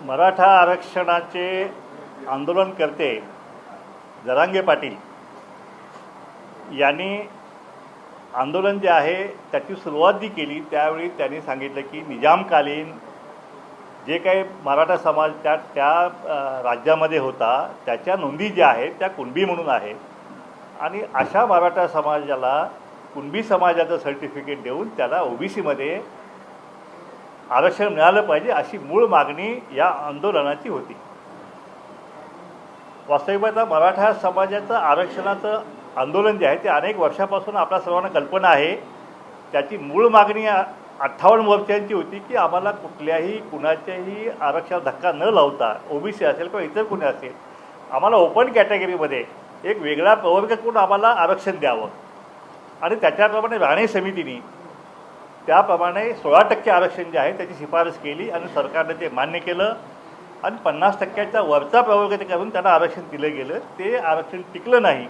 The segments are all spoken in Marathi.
मराठा आरक्षणाचे आंदोलनकर्ते जरांगे पाटील यांनी आंदोलन जे आहे त्याची सुरुवात जी केली त्यावेळी त्यांनी सांगितलं की निजामकालीन जे काही मराठा समाज त्या राज्यामध्ये होता त्याच्या नोंदी ज्या आहेत त्या कुणबी म्हणून आहेत आणि अशा मराठा समाजाला कुणबी समाजाचं सर्टिफिकेट देऊन त्याला ओबीसीमध्ये आरक्षण मिळालं पाहिजे अशी मूळ मागणी या आंदोलनाची होती। वास्तविकता मराठा समाजाचं आरक्षणाचं आंदोलन जे आहे ते अनेक वर्षापासून आपल्या सर्वांना कल्पना आहे। त्याची मूळ मागणी 58 मोर्चांची होती की आम्हाला कुठल्याही कुणाच्याही आरक्षणाला धक्का न लावता ओबीसी असेल किंवा इतर कुणी असेल आम्हाला ओपन कॅटेगरीमध्ये एक वेगळा प्रवर्ग करून आम्हाला आरक्षण द्यावं आणि त्याच्याप्रमाणे राणे समितीने त्याप्रमाणे 16% आरक्षण जे आहे त्याची शिफारस केली आणि सरकारने ते मान्य केलं आणि 50%च्या वरचा प्रवर्ग ते करून त्यांना आरक्षण दिलं गेलं। ते आरक्षण टिकलं नाही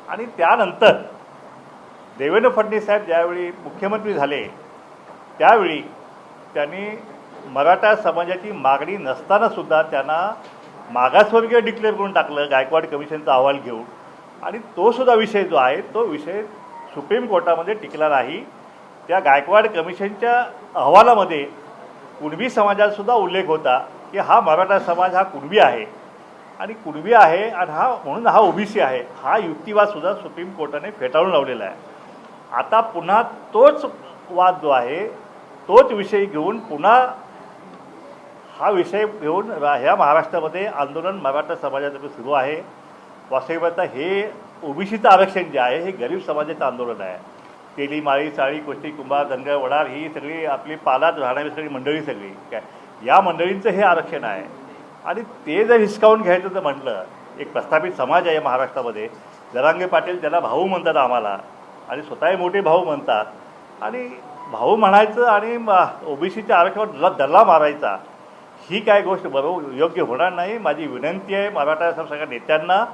आणि त्यानंतर देवेंद्र फडणवीस साहेब ज्यावेळी मुख्यमंत्री झाले त्यावेळी त्यांनी मराठा समाजाची मागणी नसतानासुद्धा त्यांना मागासवर्गीय डिक्लेअर करून टाकलं गायकवाड कमिशनचा अहवाल घेऊन आणि तोसुद्धा विषय जो आहे तो विषय सुप्रीम कोर्टामध्ये टिकला नाही। त्या गायकवाड कमिशनच्या अहवालामध्ये कुणबी समाजाचासुद्धा उल्लेख होता की हा मराठा समाज हा कुणबी आहे आणि कुणबी आहे आणि म्हणून हा ओबीसी आहे हा युक्तिवादसुद्धा सुप्रीम कोर्टाने फेटाळून लावलेला आहे। आता पुन्हा तोच वाद जो आहे तोच विषय घेऊन पुन्हा हा विषय घेऊन ह्या महाराष्ट्रामध्ये आंदोलन मराठा समाजातर्फे सुरू आहे। वास्तविकता हे ओबीसीचं आरक्षण जे आहे हे गरीब समाजाचं आंदोलन आहे। तेली माळी साळी कोष्टी कुंभार धनगर वडार ही सगळी आपली पालात राहणारी सगळी मंडळी सगळी काय या मंडळींचं हे आरक्षण आहे आणि ते जर हिसकावून घ्यायचं तर म्हटलं एक प्रस्थापित समाज आहे महाराष्ट्रामध्ये। जरांगे पाटील त्याला भाऊ म्हणतात आम्हाला आणि स्वतःही मोठे भाऊ म्हणतात आणि भाऊ म्हणायचं आणि ओबीसीच्या आरक्षणावर दल्ला मारायचा ही काय गोष्ट बरोबर योग्य होणार नाही। माझी विनंती आहे मराठा सगळ्या नेत्यांना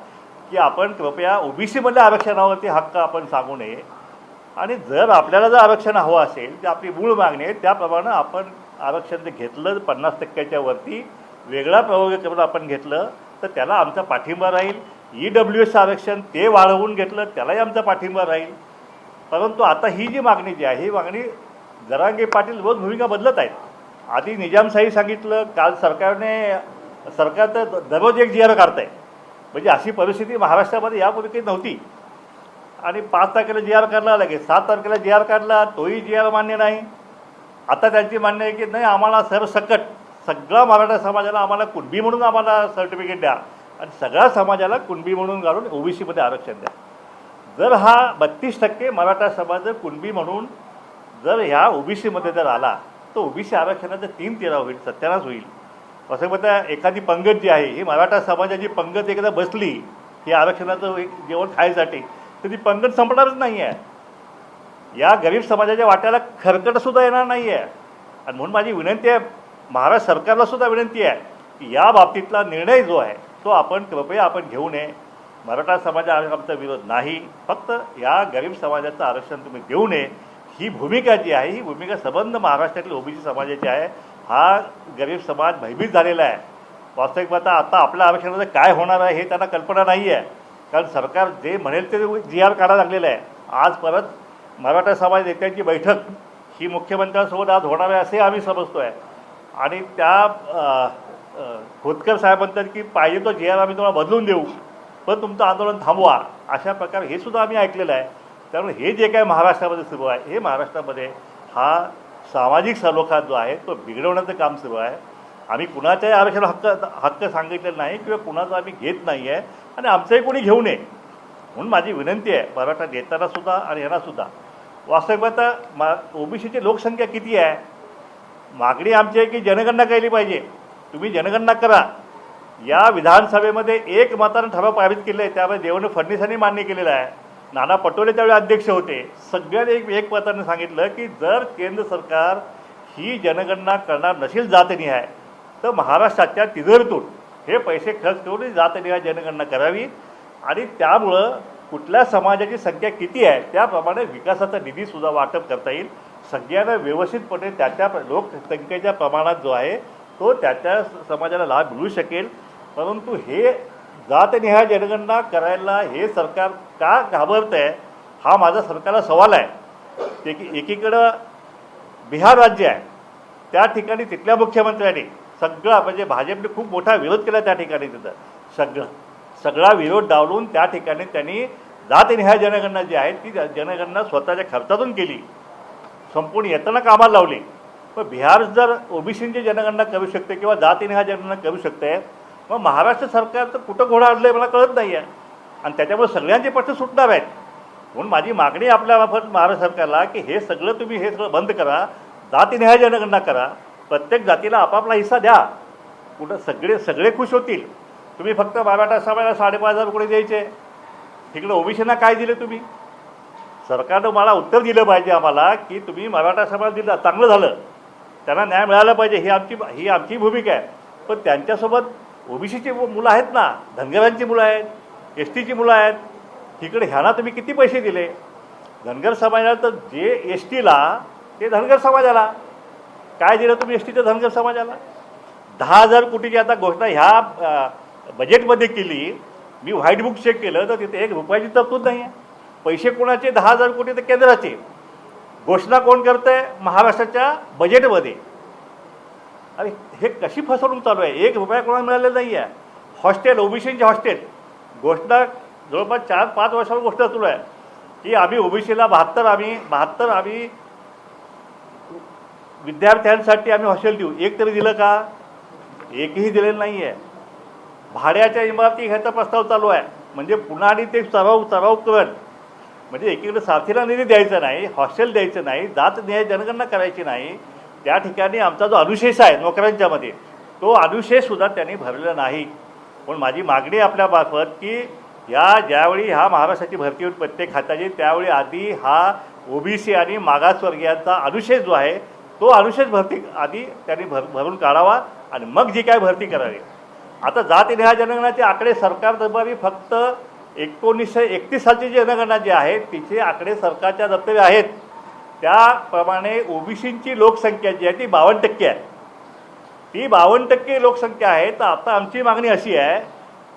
की आपण कृपया ओबीसीमधल्या आरक्षणावरती हक्क आपण सांगू नये आणि जर आपल्याला जर आरक्षण हवं असेल तर आपली मूळ मागणी आहे त्याप्रमाणे आपण आरक्षण जर घेतलं 50%च्या वरती वेगळा प्रवर्ग करून आपण घेतलं तर त्याला आमचा पाठिंबा राहील। EWS आरक्षण ते वाढवून घेतलं त्यालाही आमचा पाठिंबा राहील। परंतु आता ही जी मागणी जी आहे ही मागणी जरांगे पाटील रोज भूमिका बदलत आहेत। आधी निजामशाही सांगितलं काल सरकार तर दररोज एक GR काढत आहे म्हणजे अशी परिस्थिती महाराष्ट्रामध्ये यापूर्वी काही नव्हती आणि 5 तारखेला GR काढला लगेच 7 तारखेला GR काढला तोही GR मान्य नाही। आता त्यांची मान्य आहे की नाही आम्हाला सरसकट सगळा मराठा समाजाला आम्हाला कुणबी म्हणून आम्हाला सर्टिफिकेट द्या आणि सगळ्या समाजाला कुणबी म्हणून घालून ओबीसीमध्ये आरक्षण द्या। जर हा 32% मराठा समाज जर कुणबी म्हणून जर ह्या ओबीसीमध्ये जर आला तर ओबीसी आरक्षणाचं 3-13 होईल 70 होईल। असं म्हणता एखादी पंगत जी आहे ही मराठा समाजाची पंगत एकदा बसली ही आरक्षणाचं जेवण खायसाठी तर ती पंगत संपणारच नाही आहे। या गरीब समाजाच्या वाट्याला खरकटसुद्धा येणार नाही आहे आणि म्हणून माझी विनंती आहे महाराष्ट्र सरकारलासुद्धा विनंती आहे की या बाबतीतला निर्णय जो आहे तो आपण कृपया आपण घेऊ नये। मराठा समाजाचा आमचा विरोध नाही, फक्त या गरीब समाजाचं आरक्षण तुम्ही देऊ नये ही भूमिका जी आहे ही भूमिका संबंध महाराष्ट्रातील ओबीसी समाजाची आहे। हा गरीब समाज भयभीत झालेला आहे। वास्तविकता आता आपल्या आरक्षणाचं काय होणार आहे हे त्यांना कल्पना नाही आहे कारण सरकार जे म्हणेल ते GR काढायला लागलेलं आहे। आज परत मराठा समाज नेत्यांची बैठक ही मुख्यमंत्र्यांसोबत आज होणार आहे असे आम्ही समजतो आहे आणि त्या खोतकर साहेब म्हणतात की पाहिजे तो GR आम्ही तुम्हाला बदलून देऊ पण तुमचं आंदोलन थांबवा अशा प्रकारे हे सुद्धा आम्ही ऐकलेलं आहे। त्यामुळे हे जे काय महाराष्ट्रामध्ये सुरू आहे हे महाराष्ट्रामध्ये हा सामाजिक सलोखा जो आहे तो बिघडवण्याचं काम सुरू आहे। आम्ही कुणाच्याही आरक्षण हक्क सांगितलेला नाही किंवा कुणाचं आम्ही घेत नाही आहे आणि आमचंही कोणी घेऊ नये म्हणून माझी विनंती आहे मराठा नेत्यांनासुद्धा आणि यांनासुद्धा। वास्तविकता ओबीसीची लोकसंख्या किती आहे मागणी आमची आहे की जनगणना केली पाहिजे। तुम्ही जनगणना करा। या विधानसभेमध्ये एक मतानं ठराव पारित केलं आहे त्यामुळे देवेंद्र फडणवीसांनी मान्य केलेलं आहे। नाना पटोले त्यावेळी अध्यक्ष होते सगळ्यांनी एक मतानं सांगितलं की जर केंद्र सरकार ही जनगणना करणार नसेल जातनिहाय तर महाराष्ट्राच्या तिजोरीतून हे पैसे खर्च करून जातनिहाय जनगणना करावी आणि त्यामुळं कुठल्या समाजाची संख्या किती आहे त्याप्रमाणे विकासाचा निधीसुद्धा वाटप करता येईल। सगळ्यांना व्यवस्थितपणे त्या लोकसंख्येच्या प्रमाणात जो आहे तो त्या समाजाला लाभ मिळू शकेल. परंतु हे जातनिहाय जनगणना करायला हे सरकार का घाबरतं आहे हा माझा सरकारला सवाल आहे. एकीकडं बिहार राज्य आहे, त्या ठिकाणी तिथल्या मुख्यमंत्र्यांनी सगळा म्हणजे भाजपने खूप मोठा विरोध केला त्या ठिकाणी. तिथं सगळा विरोध डावलून त्या ठिकाणी त्यांनी जातनिहाय जनगणना जी आहे ती जनगणना स्वतःच्या खर्चातून केली, संपूर्ण येताना कामाला लावली. पण बिहार जर ओबीसींची जनगणना करू शकते किंवा जातनिहाय जनगणना करू शकते, मग महाराष्ट्र सरकार तर कुठं घोडा आणलं आहे मला कळत नाही आहे. आणि त्याच्यामुळे सगळ्यांचे प्रश्न सुटणार आहेत. म्हणून माझी मागणी आपल्यामार्फत महाराष्ट्र सरकारला की हे सगळं बंद करा, जातनिहाय जनगणना करा, प्रत्येक जातीला आपापला हिस्सा द्या. कुठं सगळे खुश होतील. तुम्ही फक्त मराठा समाजाला 5,500 रुपये द्यायचे, तिकडे ओबीसींना काय दिले तुम्ही? सरकारनं मला उत्तर दिलं पाहिजे आम्हाला की तुम्ही मराठा समाज दिला चांगलं झालं, त्यांना न्याय मिळाला पाहिजे, ही आमची भूमिका आहे. पण त्यांच्यासोबत ओबीसीची मुलं आहेत ना, धनगरांची मुलं आहेत, एस टीची मुलं आहेत. तिकडे ह्यांना तुम्ही किती पैसे दिले? धनगर समाजाला तर जे एस टीला ते धनगर समाजाला काय दिलं तुम्ही? एस टीच्या धनगर समाजाला 10,000 कोटीची आता घोषणा ह्या बजेटमध्ये केली. मी व्हाईट बुक चेक केलं तर तिथे 1 रुपयाची तरतूद नाही आहे. पैसे कोणाचे? 10,000 कोटी तर केंद्राचे. घोषणा कोण करतं आहे? महाराष्ट्राच्या बजेटमध्ये. अरे हे कशी फसवणूक चालू आहे? 1 रुपया कोणाला मिळालेला नाही आहे. हॉस्टेल, ओबीसीचे हॉस्टेल घोषणा जवळपास 4-5 वर्षावर गोष्ट चालू आहे की आम्ही ओबीसीला 72 आम्ही विद्यार्थ्यांसाठी आम्ही हॉस्टेल देऊ. एक तरी दिलं का? एकही दिलेलं नाही आहे. भाड्याच्या इमारती घ्यायचा प्रस्ताव चालू आहे. म्हणजे पुन्हा आणि ते चरावकरण. म्हणजे एकीकडे साथीला निधी द्यायचा नाही, हॉस्टेल द्यायचं नाही, जातनिहाय जनगणना करायची नाही. त्या ठिकाणी आमचा जो अनुशेष आहे नोकऱ्यांच्यामध्ये तो अनुशेषसुद्धा त्यांनी भरलेला नाही. पण माझी मागणी आपल्यामार्फत की ज्यावेळी महाराष्ट्राची भरती होईल प्रत्येक खात्याची, त्यावेळी आधी हा ओबीसी आणि मागासवर्गीयांचा अनुशेष जो आहे तो अनुशेष भरती आधी त्यांनी भरून काढावा आणि मग जी काय भरती करावी. आता जातनिहाय जनगणनाचे आकडे सरकार दरबारी फक्त 1931 सालची जी जनगणना जी आहे तिचे आकडे सरकारच्या दप्तरी आहेत. त्याप्रमाणे ओबीसींची लोकसंख्या जी आहे ती 52% आहे. ती 52% लोकसंख्या आहे. तर आता आमची मागणी अशी आहे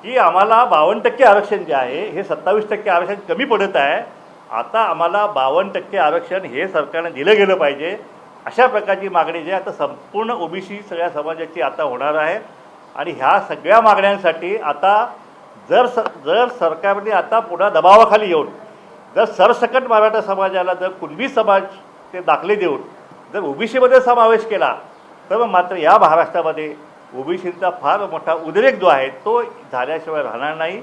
की आम्हाला 52% आरक्षण जे आहे हे 27% आरक्षण कमी पडत आहे. आता आम्हाला 52% आरक्षण हे सरकारने दिलं गेलं पाहिजे. अशा प्रकारची मागणी जी आहे आता संपूर्ण ओबीसी सगळ्या समाजाची आता होणार आहे. आणि ह्या सगळ्या मागण्यांसाठी आता जर सरकारने आता पुन्हा दबावाखाली येऊन जर सरसकट मराठा समाजाला जर कुणबी समाज ते दाखले देऊन जर ओबीसीमध्ये समावेश केला तर मात्र या महाराष्ट्रामध्ये ओबीसींचा फार मोठा उद्रेक जो आहे तो झाल्याशिवाय राहणार नाही.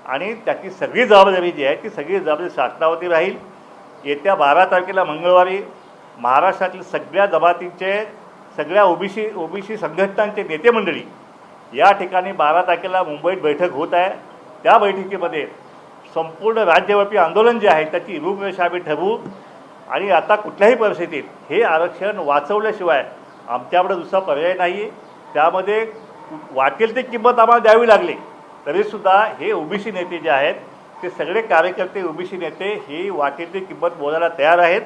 आणि त्याची सगळी जबाबदारी जी आहे ती सगळी जबाबदारी शासनावरती राहील. येत्या 12 तारखेला मंगळवारी महाराष्ट्रातील सगळ्या जमातींचे सगळ्या ओबीसी संघटनांचे नेते मंडळी या ठिकाणी 12 तारखेला मुंबईत बैठक होत आहे. त्या बैठकीमध्ये संपूर्ण राज्यव्यापी आंदोलन जे आहे त्याची रूपरेषा आम्ही ठरवू. आणि आता कुठल्याही परिस्थितीत हे आरक्षण वाचवल्याशिवाय आमच्याकडे दुसरा पर्याय नाही. त्यामध्ये वाटेल ती किंमत आम्हाला द्यावी लागली तरीसुद्धा हे ओबीसी नेते जे आहेत ते सगळे कार्यकर्ते ओबीसी नेते ही वाटेल ती किंमत मोजायला तयार आहेत.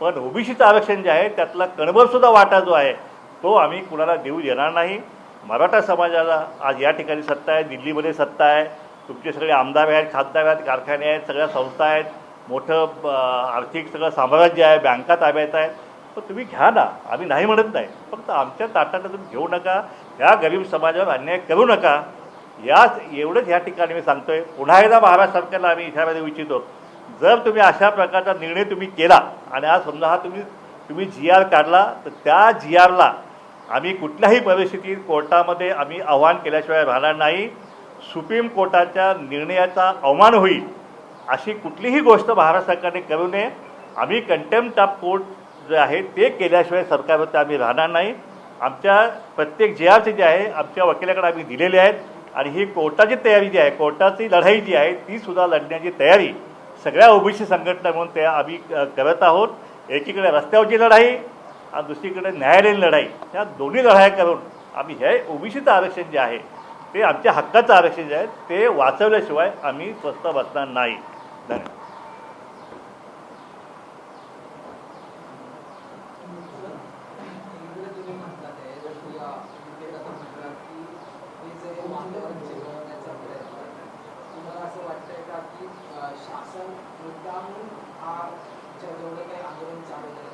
पण ओबीसीचं आरक्षण जे आहे त्यातला कणभरसुद्धा वाटा जो आहे तो आम्ही कुणाला देऊ देणार नाही. मराठा समाजाला आज या ठिकाणी सत्ता आहे, दिल्लीमध्ये सत्ता आहे, तुमचे सगळे आमदार आहेत, खासदार आहेत, कारखाने आहेत, सगळ्या संस्था आहेत, मोठं आर्थिक सगळं साम्राज्य आहे, बँका ताब्यात आहेत. पण तुम्ही घ्या ना, आम्ही नाही म्हणत नाही. फक्त आमच्या ताटानं तुम्ही घेऊ नका, ह्या गरीब समाजावर अन्याय करू नका. एवढंच ह्या ठिकाणी मी सांगतोय. पुन्हा एकदा महाराष्ट्र सरकारला आम्ही इशारा देऊ इच्छितो, जर तुम्ही अशा प्रकारचा निर्णय तुम्ही केला आणि आज समजा हा तुम्ही GR काढला तर त्या GRला आम्ही कुठल्याही परिस्थितीत कोर्टामध्ये आम्ही आव्हान केल्याशिवाय राहणार नाही. सुप्रीम कोर्टाच्या निर्णयाचा अवमान होईल अशी कुठलीही गोष्ट महाराष्ट्र सरकारने करू नये. आम्ही कंटेम्प्ट ऑफ कोर्ट जे आहे ते केल्याशिवाय सरकारवरती आम्ही राहणार नाही. आमच्या प्रत्येक GRचे जे आहे आमच्या वकिलाकडे आम्ही दिलेले आहेत. आणि ही कोर्टाची तयारी जी आहे, कोर्टाची लढाई जी आहे तीसुद्धा लढण्याची तयारी सगळ्या ओबीसी संघटना म्हणून त्या आम्ही करत आहोत. एकीकडे रस्त्यावरची लढाई आणि दुसरीकडे न्यायालयीन लढाई, या दोन्ही लढाया करून आम्ही हे ओबीसीचं आरक्षण जे आहे ते आमच्या हक्काचं आरक्षण जे आहे ते वाचवल्याशिवाय आम्ही स्वस्थ बसणार नाही. धन्यवाद. पक्षावर जेवढे काही आंदोलन चालू झाले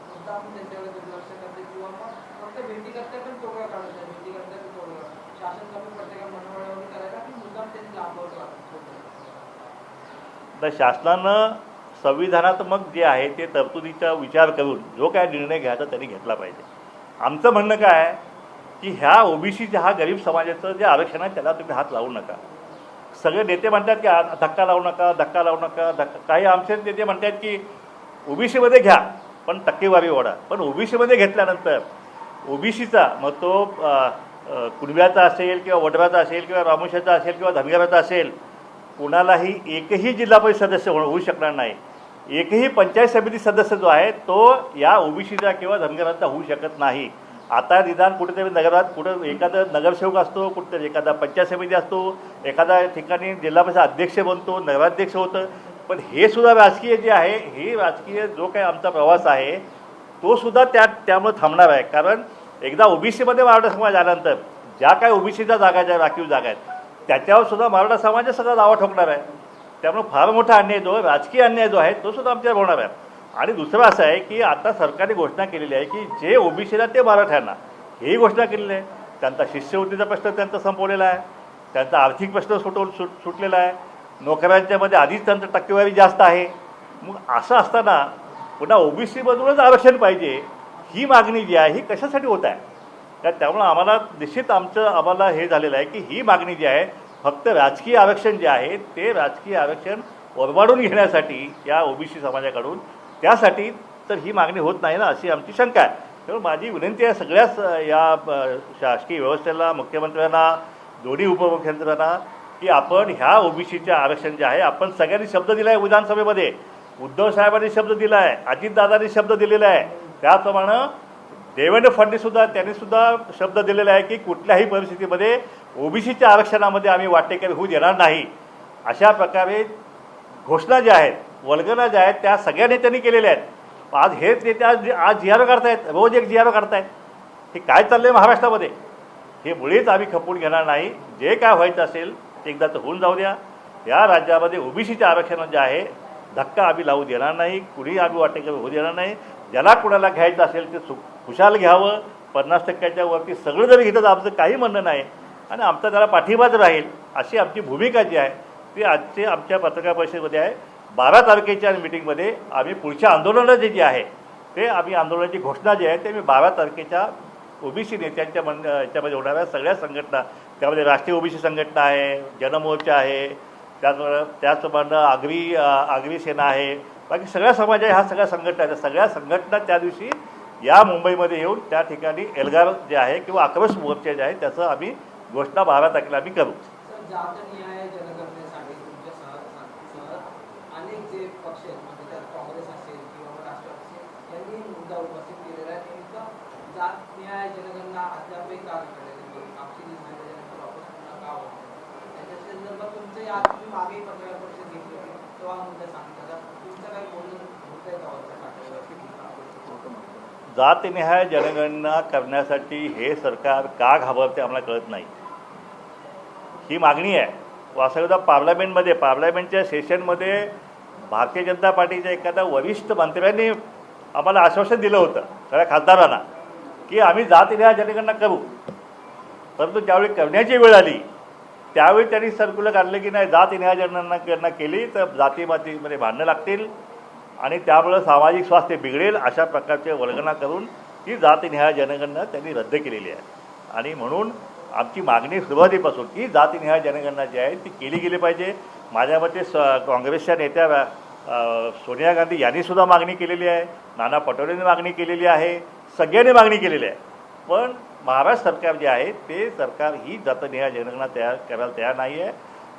मुद्दा आपण त्यांच्याकडे दुर्लक्ष करते किंवा मग फक्त भेटी करता पण तोडगा काढत नाही, भेटी करता पण तोडगा शासन कमी पडते का मनोवळवणी करायला की मुद्दाम त्यांनी लांबवत तर शासनानं संविधानात मग जे आहे ते तरतुदीचा विचार करून जो काय निर्णय घ्यायचा त्यांनी घेतला पाहिजे. आमचं म्हणणं काय आहे की ह्या ओबीसीच्या हा गरीब समाजाचं जे आरक्षण आहे त्याला तुम्ही हात लावू नका. सगळे नेते म्हणतात की धक्का लावू नका, धक्का लावू नका, धक्का. काही आमचे नेते म्हणतात की ओबीसीमध्ये घ्या पण टक्केवारी वाढा. पण ओबीसीमध्ये घेतल्यानंतर ओबीसीचा मग तो कुणब्याचा असेल किंवा वडराचा असेल किंवा रामोशाचा असेल किंवा धनगराचा असेल, कोणालाही एकही जिल्हा परिषद सदस्य होऊ शकणार नाही. एकही पंचायत समिती सदस्य जो आहे तो या ओबीसीचा किंवा धनगराचा होऊ शकत नाही. आता निदान कुठेतरी नगरात कुठं एखादा नगरसेवक असतो, कुठेतरी एखादा पंचायत समिती असतो, एखाद्या ठिकाणी जिल्हा परिषद अध्यक्ष बनतो, नगराध्यक्ष होतं. पण हे सुद्धा राजकीय जे आहे, हे राजकीय जो काही आमचा प्रवास आहे तो सुद्धा त्यामुळे थांबणार आहे. कारण एकदा ओबीसीमध्ये मराठा समाज आल्यानंतर ज्या काय ओबीसीच्या जागा ज्या राखीव जागा आहेत त्याच्यावर सुद्धा मराठा समाज सगळा दावा ठोकणार आहे. त्यामुळे फार मोठा अन्याय जो राजकीय अन्याय जो आहे तो सुद्धा आमच्यावर होणार आहे. आणि दुसरं असं आहे की आता सरकारने घोषणा केलेली आहे की जे ओबीसीला ते मराठ्यांना, ही घोषणा केलेली आहे. त्यांचा शिष्यवृत्तीचा प्रश्न त्यांचा संपवलेला आहे, त्यांचा आर्थिक प्रश्न सुटलेला आहे, नोकऱ्यांच्यामध्ये आधीच त्यांचं टक्केवारी जास्त आहे. मग असं असताना पुन्हा ओबीसीमधूनच आरक्षण पाहिजे ही मागणी जी आहे ही कशासाठी होत आहे. तर त्यामुळं आम्हाला निश्चित आम्हाला हे झालेलं आहे की ही मागणी जी आहे फक्त राजकीय आरक्षण जे आहे ते राजकीय आरक्षण ओरबाडून घेण्यासाठी या ओबीसी समाजाकडून, त्यासाठी तर ही मागणी होत नाही ना, अशी आमची शंका आहे. त्यामुळे माझी विनंती आहे सगळ्याच या शासकीय व्यवस्थेला, मुख्यमंत्र्यांना, दोन्ही उपमुख्यमंत्र्यांना की आपण ह्या ओबीसीच्या आरक्षण जे आहे, आपण सगळ्यांनी शब्द दिला आहे विधानसभेमध्ये, उद्धव साहेबांनी शब्द दिला आहे, अजितदादांनी शब्द दिलेला आहे, त्याप्रमाणे देवेंद्र फडणवीससुद्धा त्यांनीसुद्धा शब्द दिलेला आहे की कुठल्याही परिस्थितीमध्ये ओबीसीच्या आरक्षणामध्ये आम्ही वाटेकरी होऊ देणार नाही. अशा प्रकारे घोषणा ज्या आहेत, वल्गना ज्या आहेत त्या सगळ्या नेत्यांनी केलेल्या आहेत. आज हेच नेते आज जी आर काढतायत, रोज एक जी आर काढतायत. हे काय चाललं आहे महाराष्ट्रामध्ये हे मुळीच आम्ही खपवून घेणार नाही. जे काय व्हायचं असेल ते एकदा तर होऊन जाऊ द्या. या राज्यामध्ये ओबीसीच्या आरक्षण जे आहे धक्का आम्ही लावू देणार नाही, कुणीही आम्ही वाटेकरी होऊ देणार नाही. ज्याला कुणाला घ्यायचं असेल ते खुशाल घ्यावं. 50% वरती सगळं जरी घेतं तर आमचं काही म्हणणं नाही आणि आमचा त्याला पाठिंबाच राहील अशी आमची भूमिका जी आहे ती आजचे आमच्या पत्रकार परिषदेमध्ये आहे. 12 तारखेच्या मिटिंगमध्ये आम्ही पुढच्या आंदोलनाचं जे आहे ते आम्ही आंदोलनाची घोषणा जी आहे ते मी 12 तारखेच्या ओबीसी नेत्यांच्या याच्यामध्ये होणाऱ्या सगळ्या संघटना, त्यामध्ये राष्ट्रीय ओबीसी संघटना आहे, जनमोर्चा आहे, त्याचप्रमाणे आगरी सेना आहे, बाकी सगळ्या समाज आहे, ह्या सगळ्या संघटना आहेत. सगळ्या संघटना त्या दिवशी या मुंबईमध्ये येऊन त्या ठिकाणी एल्गार जे आहे किंवा आक्रोश मोर्चा जे आहे त्याचं आम्ही घोषणा 12 तारखेला आम्ही करू. अनेक जे पक्ष आहेत म्हणजे त्यात काँग्रेस असेल किंवा राष्ट्रवादी असेल यांनी मुद्दा उपस्थित केलेला आहे. नेमका जात न्याय जनगणना अद्यापही का केलेली आपली झाल्यानंतर वापस पुन्हा का होत त्याच्या संदर्भात तुमचं या तुम्ही मागे पत्रकार परिषद घेतली होती तेव्हा मुद्दा सांगता तुमचं काही बोलणं होत आहे का? जातनिहाय जनगणना करण्यासाठी हे सरकार का घाबरते आम्हाला कळत नाही. ही मागणी आहे वास्तविकता पार्लमेंटच्या सेशनमध्ये भारतीय जनता पार्टीच्या एखाद्या वरिष्ठ मंत्र्यांनी आम्हाला आश्वासन दिलं होतं सगळ्या खासदारांना की आम्ही जातनिहाय जनगणना करू. परंतु ज्यावेळी करण्याची वेळ आली त्यावेळी त्यांनी सर्क्युलर काढलं की नाही, जातनिहाय जनगणना केली तर जातीमध्ये भांडणं लागतील आणि त्यामुळं सामाजिक स्वास्थ्य बिघडेल, अशा प्रकारचे वल्गना करून ती जातनिहाय जनगणना त्यांनी रद्द केलेली आहे. आणि म्हणून आमची मागणी सुरुवातीपासून की जातनिहाय जनगणना जी आहे ती केली गेली पाहिजे. माझ्या मते काँग्रेसच्या नेत्या सोनिया गांधी यांनीसुद्धा मागणी केलेली आहे, नाना पटोलेंनी मागणी केलेली आहे, सगळ्यांनी मागणी केलेली आहे. पण महाराष्ट्र सरकार जे आहे ते सरकार ही जातनिहाय जनगणना करायला तयार नाही आहे.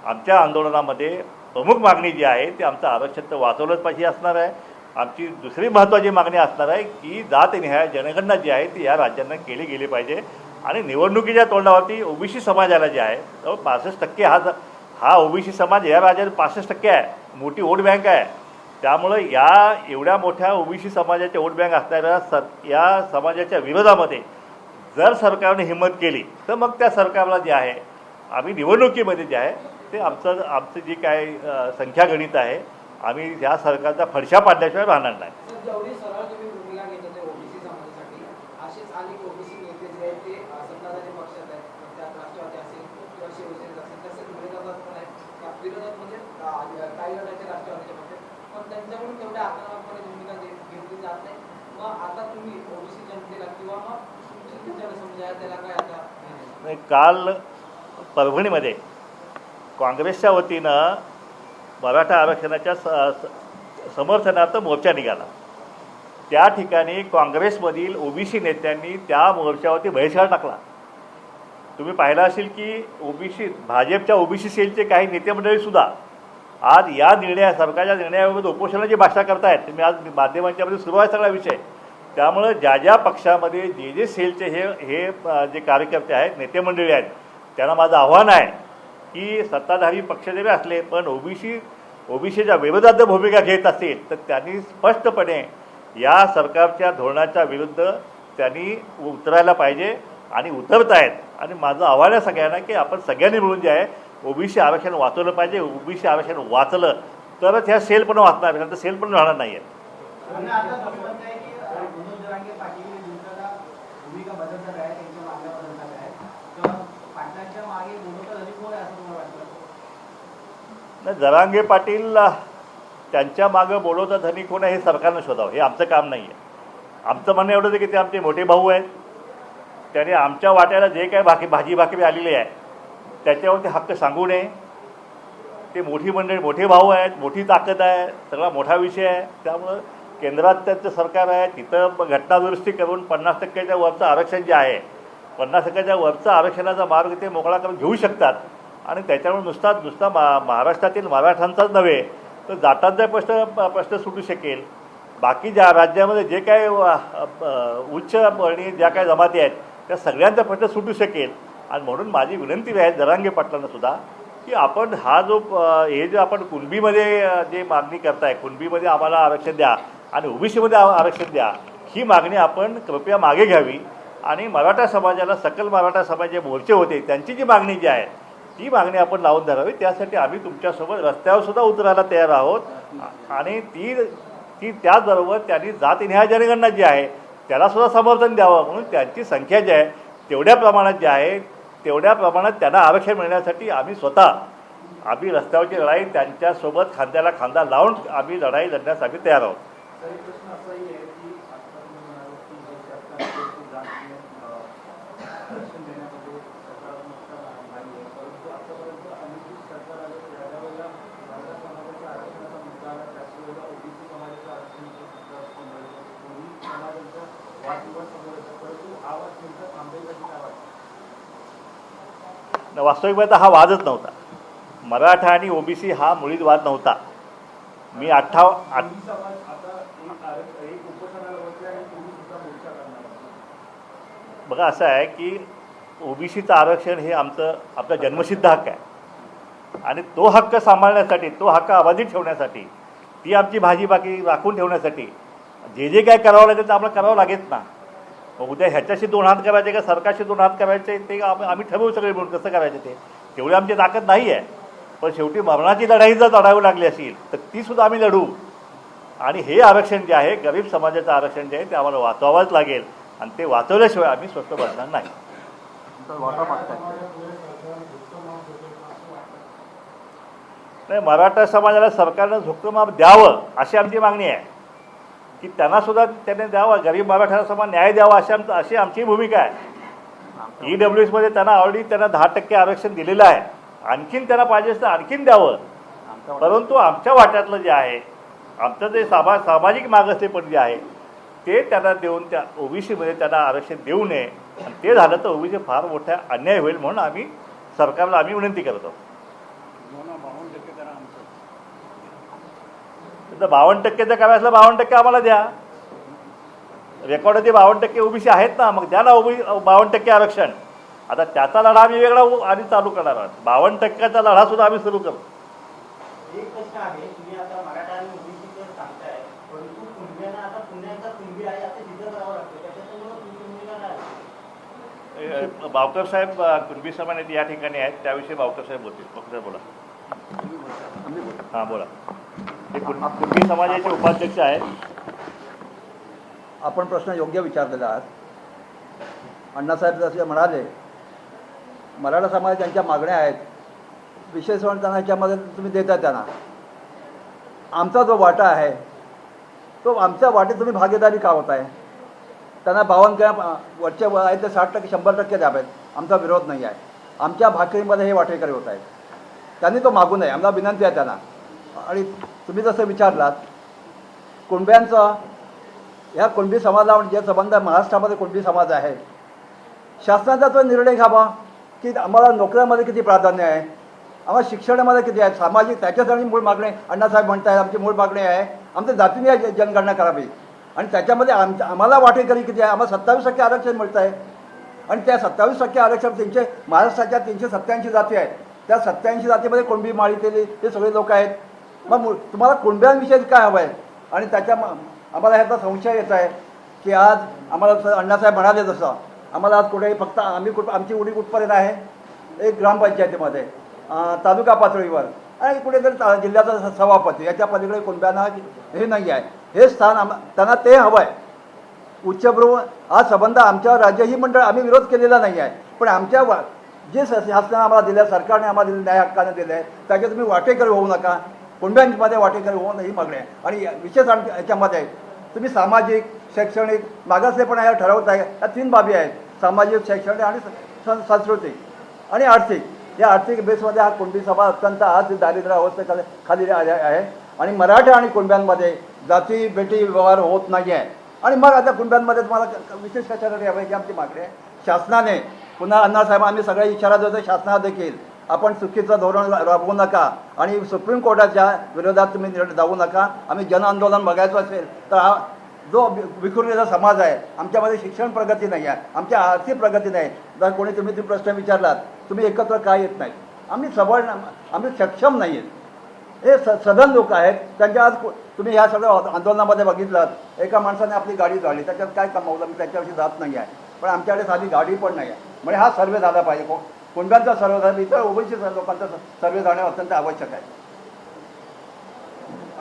आमच्या आंदोलनामध्ये प्रमुख मागणी जी आहे ती आमचं आरक्षण तर वाचवलंच पाहिजे असणार आहे. आमची दुसरी महत्त्वाची मागणी असणार आहे की जातनिहाय जनगणना जी आहे ती या राज्यांना केली गेली पाहिजे. आणि निवडणुकीच्या तोंडावरती ओबीसी समाजाला जे आहे तर 65% हा ओबीसी समाज या राज्यात 65% आहे, मोठी वोट बँक आहे. त्यामुळं या एवढ्या मोठ्या ओबीसी समाजाच्या वोट बँक असणाऱ्या या समाजाच्या विरोधामध्ये जर सरकारने हिंमत केली तर मग त्या सरकारला जे आहे आम्ही निवडणुकीमध्ये जे आहे ते आमचं जी काय संख्यागणित आहे आम्ही या सरकारचा फडशा पाडल्याशिवाय राहणार नाही. सर, जेवढी सरळ तुम्ही भूमिका घेत होते ओबीसी समाजासाठी, असेच अनेक ओबीसी नेते जे आहेत ते सत्ताधारी पक्षात आहेत, त्यात राष्ट्रवादी असेल किंवा शिवसेनेत असेल, तसेच विरोधात पण आहेत. विरोधात म्हणजे काही गटाचे राष्ट्रवादीचे पक्ष आहेत, पण त्यांच्याकडून तेवढ्या आक्रमकपणे भूमिका घेतली जात नाही. मग आता तुम्ही ओबीसी जनतेला किंवा मग तुमची जनसमुदाय त्याला काय आता नाही, काल परभणीमध्ये काँग्रेसच्या वतीनं मराठा आरक्षणाच्या समर्थनार्थ मोर्चा निघाला. त्या ठिकाणी काँग्रेसमधील ओबीसी नेत्यांनी त्या मोर्चावरती बहिष्कार टाकला. तुम्ही पाहिलं असेल की भाजपच्या ओबीसी सेलचे काही नेते मंडळीसुद्धा आज या सरकारच्या निर्णयाबाबत उपोषणाची भाषा करतायत. तुम्ही आज माध्यमांच्यामध्ये सुरू आहे सगळा विषय. त्यामुळं ज्या पक्षामध्ये जे सेलचे हे जे कार्यकर्ते आहेत, नेते मंडळी आहेत, त्यांना माझं आव्हान आहे की सत्ताधारी पक्ष जरी असले पण ओबीसीच्या विरोधात जर भूमिका घेत असेल तर त्यांनी स्पष्टपणे या सरकारच्या धोरणाच्या विरुद्ध त्यांनी उतरायला पाहिजे आणि उतरत आहेत. आणि माझं आव्हान आहे सगळ्यांना की आपण सगळ्यांनी मिळून जे आहे ओबीसी आरक्षण वाचवलं पाहिजे. ओबीसी आरक्षण वाचलं तरच ह्या सेल पण वाचणार, नाही तर सेल पण राहणार नाही आहे. जरांगे पाटील त्यांच्या मागं बोलवता धनी कोण आहे हे सरकारनं शोधावं, हे आमचं काम नाही आहे. आमचं म्हणणं एवढंच आहे की ते आमचे मोठे भाऊ आहेत, त्याने आमच्या वाट्याला जे काय भाजी भाकरी आलेली आहे त्याच्यावरती हक्क सांगू नये. ते मोठी मंडळी, मोठे भाऊ आहेत, मोठी ताकद आहे, सगळा मोठा विषय आहे. त्यामुळं केंद्रात त्यांचं सरकार आहे, तिथं घटनादुरुस्ती करून 50% वरचं आरक्षण जे आहे, 50% वरचं आरक्षणाचा मार्ग ते मोकळा करून घेऊ शकतात. आणि त्याच्यामुळे नुसता महाराष्ट्रातील मराठ्यांचाच नव्हे तर जाटांचा प्रश्न सुटू शकेल. बाकी ज्या राज्यामध्ये जे काय उच्च वर्णीय ज्या काही जमाती आहेत त्या सगळ्यांचा प्रश्न सुटू शकेल. आणि म्हणून माझी विनंती आहे जरांगे पाटलांना सुद्धा की आपण हे जे आपण कुणबीमध्ये जे मागणी करताय, कुणबीमध्ये आम्हाला आरक्षण द्या आणि ओबीसीमध्ये आरक्षण द्या, ही मागणी आपण कृपया मागे घ्यावी. आणि मराठा समाजाला, सकल मराठा समाज जे मोर्चे होते त्यांची जी मागणी जी आहे ती मागणी आपण लावून धरावी. त्यासाठी आम्ही तुमच्यासोबत रस्त्यावर सुद्धा उतरायला तयार आहोत. आणि ती त्याचबरोबर त्यांनी जातनिहाय जनगणना जी आहे त्यालासुद्धा समर्थन द्यावं. म्हणून त्यांची संख्या जी आहे तेवढ्या प्रमाणात जी आहे तेवढ्या प्रमाणात त्यांना आरक्षण मिळण्यासाठी आम्ही रस्त्यावरची लढाई त्यांच्यासोबत खांद्याला खांदा लावून आम्ही लढाई लढण्यासाठी तयार आहोत. वास्तविक पाहता हा वादच नव्हता. मराठा आणि ओबीसी हा मुळीच वाद नव्हता. बघा असं आहे की ओबीसीचं आरक्षण हे आपला जन्मसिद्ध हक्क आहे आणि तो हक्क सांभाळण्यासाठी, तो हक्क अबाधित ठेवण्यासाठी, ती आमची भाजी बाकी राखून ठेवण्यासाठी जे काय करावं लागेल ते आम्हाला करावं लागेल ना. उद्या ह्याच्याशी 2 हात करायचे का सरकारशी 2 हात करायचे ते आम्ही ठरवू सगळे म्हणून कसं करायचं ते. तेवढी आमची ताकद नाही आहे. पण शेवटी मरणाची लढाई जर लढावी लागली असेल तर तीसुद्धा आम्ही लढू. आणि हे आरक्षण जे आहे, गरीब समाजाचं आरक्षण जे आहे ते आम्हाला वाचवावंच लागेल. आणि ते वाचवल्याशिवाय आम्ही स्वस्त बसणार नाही. मराठा समाजाला सरकारनं झुकतं द्यावं अशी आमची मागणी आहे की त्यांनासुद्धा त्याने द्यावं, गरीब मराठा समाज न्याय द्यावा अशी आमची भूमिका आहे. EWSमध्ये त्यांना ऑलरेडी 10% आरक्षण दिलेलं आहे. आणखीन त्यांना पाहिजे असतं आणखीन द्यावं. परंतु आमच्या वाट्यातलं जे आहे, आमचं जे सामाजिक मागासलेपण जे आहे ते त्यांना देऊन त्या ओबीसीमध्ये त्यांना आरक्षण देऊ नये. आणि ते झालं तर ओबीसी फार मोठा अन्याय होईल. म्हणून आम्ही सरकारला विनंती करतो. 52% जर करायचं असलं 52% आम्हाला द्या. रेकॉर्डमध्ये 52% ओबीसी आहेत ना, मग द्या ना 52% आरक्षण. आता त्याचा लढा आम्ही वेगळा आधी चालू करणार आहोत. 52%चा लढा सुद्धा आम्ही सुरू करू. एक प्रश्न आहे, तुम्ही आता मराठा आणि ओबीसीचं सांगताय, परंतु कुणब्यांना आता पुण्याचा कुणबी आहे आता तिथं करावं लागतं, त्याच्यामुळे तुमची भूमिका काय? बावकर साहेब कुणबी समाज या ठिकाणी आहेत, त्याविषयी बावकर साहेब बोलतील. बावकर साहेब बोला. हां बोला. ते कुणबी समाजाचे उपाध्यक्ष आहेत. आपण प्रश्न योग्य विचारलेला आहात. अण्णासाहेब जसे म्हणाले, मराठा समाज ज्यांच्या मागण्या आहेत, विशेष म्हणून त्यांना ह्याच्यामध्ये तुम्ही देता त्यांना आमचा जो वाटा आहे तो आमच्या वाटेत तुम्ही भागीदारी का होत आहे? त्यांना 52 किंवा वरचे आहे ते 60% 100% द्यावेत, आमचा विरोध नाही आहे. आमच्या भाकरीमध्ये हे वाटेकरी होत आहेत, त्यांनी तो मागू नये, आम्हाला विनंती आहे त्यांना. आणि तुम्ही जसं विचारलात कुणब्यांचं, ह्या कुणबी समाजाला जे संबंध महाराष्ट्रामध्ये कुणबी समाज आहे, शासनाचा तो निर्णय घ्यावा की आम्हाला नोकऱ्यामध्ये किती प्राधान्य आहे, आम्हाला शिक्षणामध्ये किती आहे, सामाजिक त्याच्यासाठी मूळ मागणी अण्णासाहेब म्हणत आहेत. आमची मूळ मागणी आहे आमच्या जातीने जनगणना करावी आणि त्याच्यामध्ये आम्हाला वाटेकरी किती आहे, आम्हाला 27% आरक्षण मिळतं आहे आणि त्या 27% आरक्षण त्यांचे महाराष्ट्राच्या 387 जाती आहेत, त्या 87 जातीमध्ये कुणबी माळीतेली हे सगळे लोक आहेत. मग तुम्हाला कुणब्यांविषयी काय हवं आहे? आणि त्याच्या आम्हाला ह्याचा संशय येत आहे की आज आम्हाला अण्णासाहेब म्हणाले जसं आम्हाला आज कुठेही फक्त आमची उडी कुठपर्यंत आहे, एक ग्रामपंचायतीमध्ये तालुका पातळीवर आणि कुठेतरी जिल्ह्याचा सभापती, याच्या पलीकडे कुणब्यांना हे नाही आहे. हे स्थान त्यांना ते हवं आहे. उच्चभ्रू हा संबंध आमच्या राज्यही मंडळ आम्ही विरोध केलेला नाही आहे, पण आमच्या जे शासनाने आम्हाला दिल्या, सरकारने आम्हाला दिले, न्याय हक्काने दिले आहे, त्याच्यात तुम्ही वाटेकरी होऊ नका, कुणब्यांमध्ये वाटेकरी होऊ नये ही मागणी आहे. आणि विशेष याच्यामध्ये तुम्ही सामाजिक, शैक्षणिक मागासलेपणा या ठरवत आहे. या 3 बाबी आहेत, सामाजिक, शैक्षणिक आणि सांस्कृतिक आणि आर्थिक. या आर्थिक बेसमध्ये हा कुणबी समाज अत्यंत आज दारिद्र्य अवस्थेखाली खाली आहे आणि मराठा आणि कुणब्यांमध्ये जाती बेटी व्यवहार होत नाही आहे. आणि मग आता कुणब्यांमध्ये तुम्हाला विशेष कशासाठी हवं की आमची मागणी आहे शासनाने पुन्हा अण्णासाहेब आम्ही सगळे इशारा देतो शासनाला देखील, आपण चुकीचं धोरण राबवू नका आणि सुप्रीम कोर्टाच्या विरोधात तुम्ही जाऊ नका. आम्ही जनआंदोलन बघायचं असेल तर हा जो विखुरलेला समाज आहे, आमच्यामध्ये शिक्षण प्रगती नाही आहे, आमच्या आर्थिक प्रगती नाही. जर कोणी तुम्ही प्रश्न विचारलात तुम्ही एकत्र का येत नाही, आम्ही सबळ, आम्ही सक्षम नाही आहेत. हे सधन लोक आहेत. त्यांच्या आज तुम्ही ह्या सगळ्या आंदोलनामध्ये बघितलं, एका माणसाने आपली गाडी जाळली, त्याच्यात काय कमावलं मी त्याच्याविषयी जात नाही आहे, पण आमच्याकडे साधी गाडी पण नाही आहे. म्हणजे हा सर्वे झाला पाहिजे, कुणब्यांचा सर्वे झाला, इतर ओबीसी लोकांचा सर्वे जाणं अत्यंत आवश्यक आहे.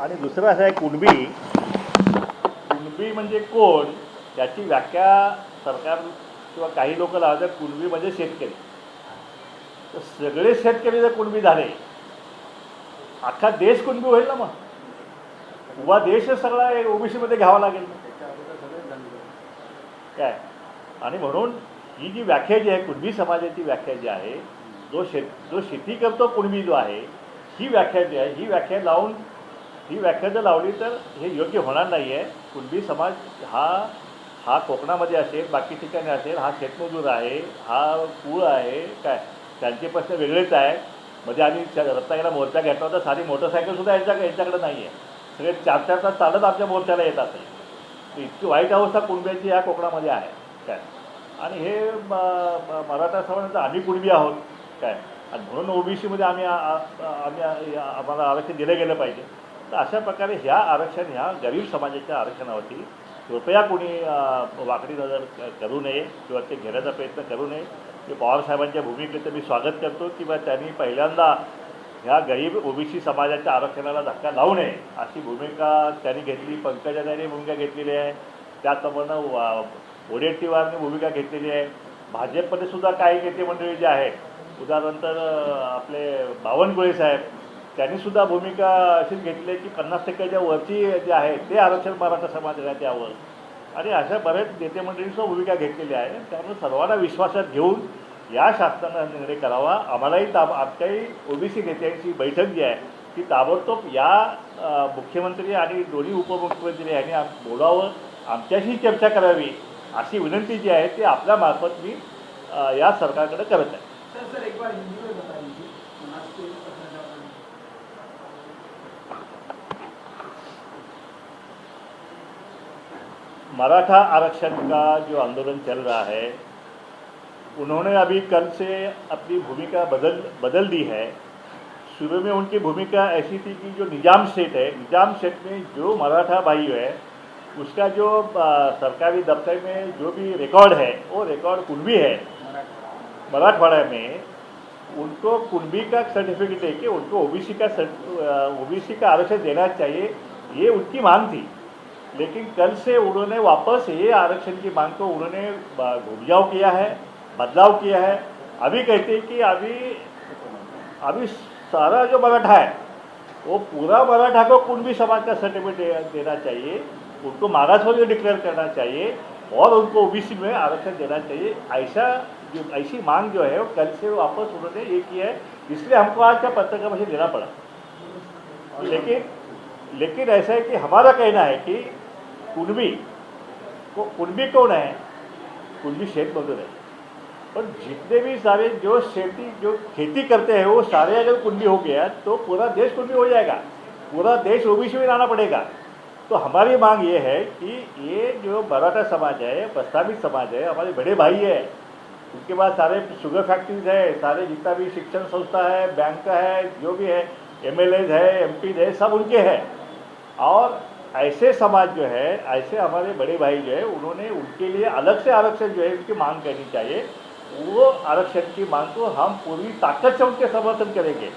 आणि दुसरं असं आहे, कुणबी म्हणजे कोण याची व्याख्या सरकार किंवा काही लोक लावतात. कुणबी म्हणजे शेतकरी. तर सगळे शेतकरी जर कुणबी झाले, अख्खा देश कुणबी होईल ना. मग उभा देशच सगळा ओबीसीमध्ये घ्यावा लागेल काय. आणि म्हणून ही जी व्याख्या जी आहे, कुणबी समाजाची व्याख्या जी आहे, जो शेती करतो कुणबी जो आहे, ही व्याख्या जी आहे, ही व्याख्या जर लावली तर हे योग्य होणार नाही आहे. कुणबी समाज हा कोकणामध्ये असेल, बाकी ठिकाणी असेल, हा शेतमजूर आहे, हा कुळ आहे काय, त्यांचे प्रश्न वेगळेच आहे. मध्ये आम्ही रत्नागिरीला मोर्चा घेतला होता, साधी मोटरसायकलसुद्धा यांच्याकडे नाही आहे, सगळे 4-4 तास चालत आमच्या मोर्चाला येतात. इतकी वाईट अवस्था कुणब्याची या कोकणामध्ये आहे काय. आणि हे मराठा समाजाचं आम्ही कुणबी आहोत काय, आणि म्हणून ओबीसीमध्ये आम्हाला आरक्षण दिलं गेलं पाहिजे. तर अशा प्रकारे ह्या गरीब समाजाच्या आरक्षणावरती कृपया कोणी वाकडी नजर करू नये किंवा ते घेण्याचा प्रयत्न करू नये. ते पवारसाहेबांच्या भूमिकेचं मी स्वागत करतो की बा त्यांनी पहिल्यांदा ह्या गरीब ओबीसी समाजाच्या आरक्षणाला धक्का लावू नये अशी भूमिका त्यांनी घेतली. पंकजाताईंनी भूमिका घेतलेली आहे, त्याचप्रमाणे वडेट्टीवारने भूमिका घेतलेली आहे. भाजपमध्ये सुद्धा काही नेते मंडळी जे आहेत, उदाहरणार्थ आपले बावनकुळे साहेब, त्यांनीसुद्धा भूमिका अशीच घेतली आहे की 50%च्या वरची जे आहे ते आरक्षण मराठा समाजाला द्यावं. आणि अशा बरेच नेते मंडळींसुद्धा भूमिका घेतलेली आहे. त्यामुळे सर्वांना विश्वासात घेऊन या शासनानं निर्णय करावा. आम्हालाही आमच्याही ओबीसी नेत्यांची बैठक जी आहे ती ताबडतोब या मुख्यमंत्री आणि दोन्ही उपमुख्यमंत्री यांनी बोलावं, आमच्याशी चर्चा करावी अशी विनंती जी आहे ती आपल्यामार्फत मी या सरकारकडे करत आहे. सर एक बार हिंदी में बता दीजिए. मराठा आरक्षण का जो आंदोलन चल रहा है, उन्होंने अभी कल से अपनी भूमिका बदल दी है. शुरू में उनकी भूमिका ऐसी थी कि जो निजाम सेठ है, निजाम सेठ में जो मराठा भाई है उसका जो सरकारी दफ्तर में जो भी रिकॉर्ड है वो रिकॉर्ड कुणबी है मराठवाड़ा में. उनको कुणबी का सर्टिफिकेट है कि उनको ओबीसी का आरक्षण देना चाहिए, ये उनकी मांग थी। लेकिन कल से उन्होंने वापस ये आरक्षण की मांग को उन्होंने घुमजाव किया है, बदलाव किया है। अभी कहते हैं कि अभी सारा जो मराठा है वो पूरा मराठा को कुणबी समाज का सर्टिफिकेट देना चाहिए, उनको महाराष्ट्र डिक्लेयर करना चाहिए और उनको ओबीसी में आरक्षण देना चाहिए। ऐसी मांग जो है वो कल से वापस उन्होंने ये किया है, इसलिए हमको आज का पत्रकार परिषद देना पड़ा। लेकिन ऐसा है कि हमारा कहना है कि कुणबी कौन है? कुणबी शेख मजदूर है, और जितने भी सारे जो खेती करते हैं वो सारे अगर कुणबी हो गया तो पूरा देश कुणबी हो जाएगा, पूरा देश ओबीसी में लाना पड़ेगा। तो हमारी मांग ये है कि ये जो मराठा समाज है, प्रस्तावित समाज है, हमारे बड़े भाई है, उनके बाद सारे शुगर फैक्ट्रीज है, सारे जितना भी शिक्षण संस्था है, बैंक है, जो भी है, एमएलएज है, एमपी है, सब उनके हैं। और ऐसे समाज जो है, ऐसे हमारे बड़े भाई जो है, उन्होंने उनके लिए अलग से आरक्षण जो है उनकी मांग करनी चाहिए। वो आरक्षण की मांग को हम पूरी ताकत से उनके समर्थन करेंगे।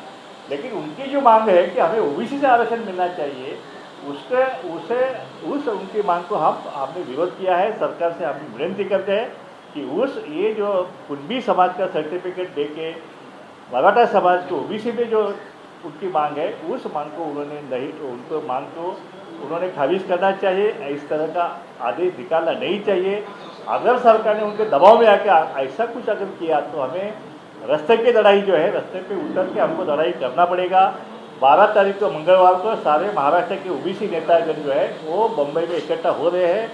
लेकिन उनकी जो मांग है कि हमें ओबीसी से आरक्षण मिलना चाहिए, उस उनकी मांग को हमने विरोध किया है। सरकार से हम विनती करते हैं कि ये जो कुणबी समाज का सर्टिफिकेट देके मराठा समाज को ओबीसी में जो उनकी मांग है, उस मांग को उन्होंने खारिज करना चाहिए। इस तरह का आदेश निकालना नहीं चाहिए। अगर सरकार ने उनके दबाव में आकर ऐसा कुछ अगर किया तो हमें रास्ते की लड़ाई जो है, रास्ते पे उतर के हमको लड़ाई करना पड़ेगा। 12 तारीख को मंगलवार को सारे महाराष्ट्र के ओबीसी नेतागण जो है वो बम्बई में इकट्ठा हो रहे हैं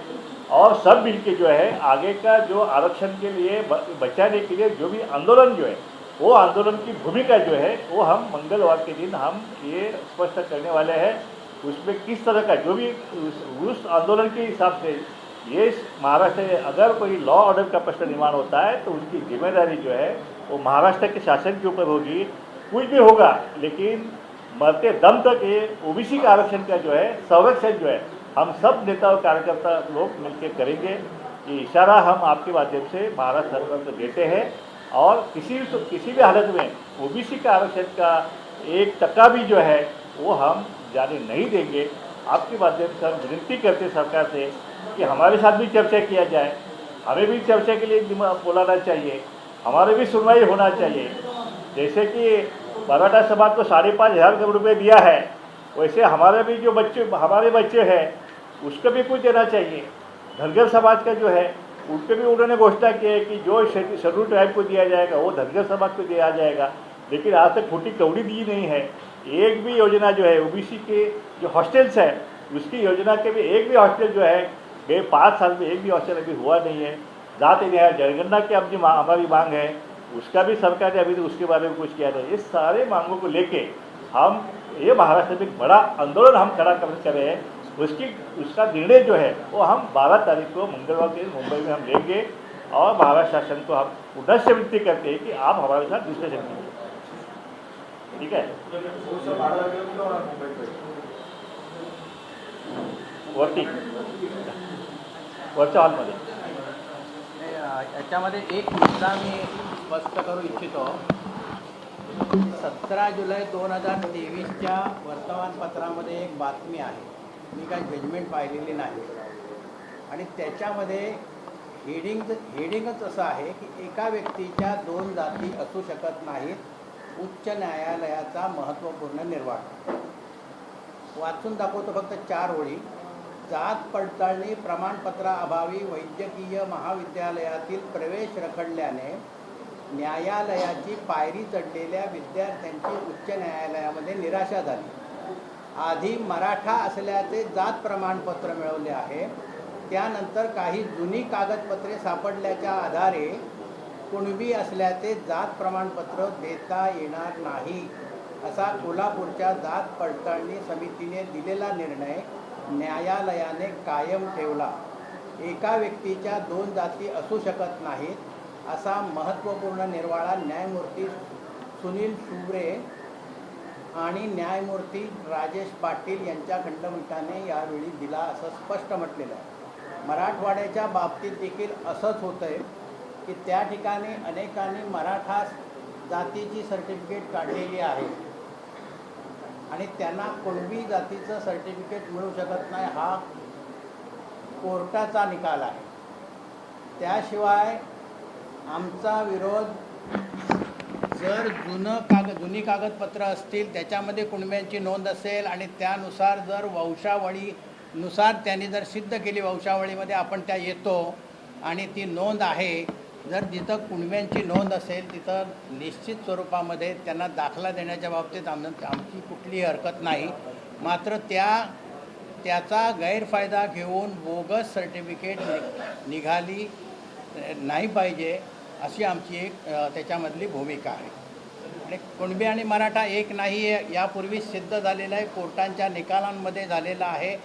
और सब मिलके जो है आगे का जो आरक्षण के लिए बचाने के लिए जो भी आंदोलन जो है, वो आंदोलन की भूमिका जो है वो हम मंगलवार के दिन हम ये स्पष्ट करने वाले हैं। उसमें किस तरह का जो भी उस आंदोलन के हिसाब से ये महाराष्ट्र में अगर कोई लॉ ऑर्डर का प्रश्न निर्माण होता है तो उसकी जिम्मेदारी जो है वो महाराष्ट्र के शासन के ऊपर होगी। कुछ भी होगा लेकिन मरते दम तक ये ओबीसी का आरक्षण का जो है संरक्षण जो है हम सब नेता और कार्यकर्ता लोग मिलकर करेंगे। ये इशारा हम आपके माध्यम से महाराष्ट्र सरकार को देते हैं और किसी भी हालत में ओबीसी का आरक्षण का 1% भी जो है वो हम जाने नहीं देंगे। आपके माध्यम से हम विनती करते हैं सरकार से कि हमारे साथ भी चर्चा किया जाए, हमें भी चर्चा के लिए बुलाना चाहिए, हमारे भी सुनवाई होना चाहिए। जैसे कि मराठा समाज को 5,500 करोड़ रुपये दिया है, वैसे हमारे भी जो हमारे बच्चे हैं उसको भी कुछ देना चाहिए। धनगर समाज का जो है उनको भी उन्होंने घोषणा की है कि जो शेड्यूल ट्राइब को दिया जाएगा वो धनगर समाज को दिया जाएगा, लेकिन आज तक खोटी कौड़ी दी नहीं है। एक भी योजना जो है ओबीसी के जो हॉस्टल्स है उसकी योजना के भी एक भी हॉस्टल जो है 5 साल में एक भी हॉस्टल अभी हुआ नहीं है। जाते न्याय जनगणना की अब हमारी मांग है, उसका भी सरकार ने अभी तो उसके बारे में कुछ किया नहीं। इस सारे मांगों को लेके हम ये महाराष्ट्र में एक बड़ा आंदोलन हम खड़ा कर रहे हैं। उसका निर्णय जो है वो हम 12 तारीख को मंगलवार के मुंबई में हम लेंगे और महाराष्ट्र शासन को हम पुनः से विनती करते हैं कि आप हमारे साथ डिस्कशन कीजिए। ठीक है, वरच्या हॉलमध्ये याच्यामध्ये एक मुद्दा मी स्पष्ट करू इच्छितो। 17 जुलै 2023च्या वर्तमानपत्रामध्ये एक बातमी आहे, मी काही जजमेंट पाहिलेली नाही आणि त्याच्यामध्ये हेडिंगच असं आहे की एका व्यक्तीच्या 2 जाती असू शकत नाहीत, उच्च न्यायालयाचा महत्त्वपूर्ण निर्वाळा। वाचून दाखवतो फक्त 4 ओळी। जात पडताळणी प्रमाणपत्राअभावी वैद्यकीय महाविद्यालयातील प्रवेश रखडल्याने न्यायालयाची पायरी चढलेल्या विद्यार्थ्यांची उच्च न्यायालयामध्ये निराशा झाली। आधी मराठा असल्याचे जात प्रमाणपत्र मिळवले आहे, त्यानंतर काही जुनी कागदपत्रे सापडल्याच्या आधारे कुणबी असल्याचे जात प्रमाणपत्र देता येणार नाही, असा कोल्हापूरच्या जात पडताळणी समितीने दिलेला निर्णय न्यायालयाने कायम ठेवला। एका व्यक्तीच्या 2 जाती असू शकत नाहीत असा महत्त्वपूर्ण निर्वाळा न्यायमूर्ती सुनील शुभ्रे आणि न्यायमूर्ती राजेश पाटील यांच्या खंडपीठाने यावेळी दिला, असं स्पष्ट म्हटलेलं आहे। मराठवाड्याच्या बाबतीत देखील असंच होतं आहे की त्या ठिकाणी अनेकांनी मराठा जातीची सर्टिफिकेट काढलेली आहे आणि त्यांना कुणबी जातीचं सर्टिफिकेट मिळू शकत नाही, हा कोर्टाचा निकाल आहे. त्याशिवाय आमचा विरोध, जर जुनी कागदपत्रं असतील त्याच्यामध्ये कुणब्यांची नोंद असेल आणि त्यानुसार जर वंशावळीनुसार त्यांनी जर सिद्ध केली, वंशावळीमध्ये आपण त्या येतो आणि ती नोंद आहे, जर जिथं कुणब्यांची नोंद असेल तिथं निश्चित स्वरूपामध्ये त्यांना दाखला देण्याच्या बाबतीत आमची कुठलीही हरकत नाही. मात्र त्याचा गैरफायदा घेऊन बोगस सर्टिफिकेट निघाली नाही पाहिजे, अशी आमची एक त्याच्यामधली भूमिका आहे. आणि कुणबी आणि मराठा एक नाही आहे, यापूर्वीच सिद्ध झालेला आहे, कोर्टांच्या निकालांमध्ये झालेला आहे.